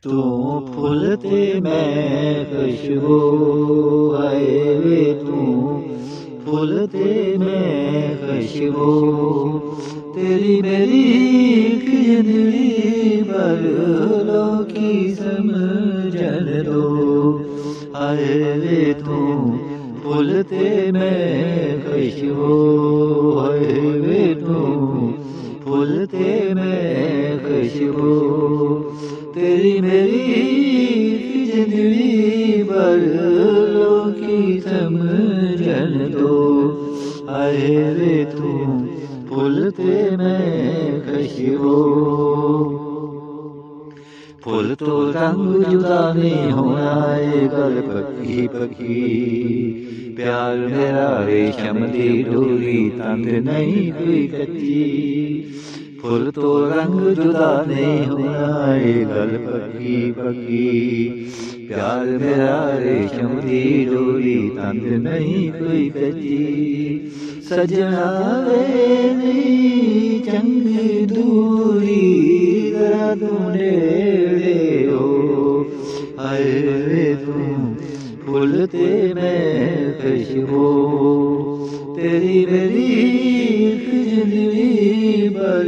ਤੂੰ ਫੁੱਲ ਤੇ ਮੈਂ ਖੁਸ਼ਬੂ, ਹਾਏ ਵੇ ਤੂੰ ਫੁੱਲ ਤੇ ਮੈਂ ਖੁਸ਼ਬੂ। ਤੇਰੀ ਮੇਰੀ ਇੱਕ ਜ਼ਿੰਦਗੀ ਭਰ ਲੋ ਕੀ ਸਮਝਣ ਦੋ, ਹਾਏ ਵੇ ਤੂੰ ਫੁੱਲ ਤੇ ਮੈਂ ਖੁਸ਼ਬੂ, ਹਾਏ ਵੇ ਤੂੰ ਫੁੱਲ ਤੇ ਮੈਂ ਖੁਸ਼ਬੂ। ਤੇਰੀ ਮੇਰੀ ਜ਼ਿੰਦਗੀ ਭਰ ਲੋ ਕੀ ਸਮਝਣ ਦੋ, ਹਾਏ ਵੇ ਤੂੰ ਫੁੱਲ ਤੇ ਮੈਂ ਖੁਸ਼ਬੂ। ਫੁੱਲ ਤੋਂ ਰੰਗ ਜੁਦਾ ਨਹੀਂ ਹੋਣਾ, ਇਹ ਗੱਲ ਪੱਕੀ ਪੱਕੀ। ਪਿਆਰ ਮੇਰਾ ਰੇਸ਼ਮ ਦੀ ਡੋਰੀ, ਤੰਦ ਨਹੀਂ ਕੋਈ ਕੱਚੀ। ਫੁੱਲ ਤੋਂ ਰੰਗ ਜੁਦਾ ਨਹੀਂ ਹੋਣਾ, ਇਹ ਗੱਲ ਪੱਕੀ ਪੱਕੀ। ਪਿਆਰ ਮੇਰਾ ਰੇਸ਼ਮ ਦੀ ਡੋਰੀ, ਤੰਦ ਨਹੀਂ ਕੋਈ ਕੱਚੀ। ਸੱਜਣਾ ਵੇ ਨੀ ਚੰਗੀ ਦੂਰੀ, ਜ਼ਰਾ ਤੂੰ ਨੇੜੇ ਹੋ, ਹਾਏ ਵੇ ਤੂੰ ਫੁੱਲ ਤੇ ਮੈਂ ਖੁਸ਼ਬੂ। ਤੇਰੀ ਮੇਰੀ ਇੱਕ ਜ਼ਿੰਦਗੀ ਭਰ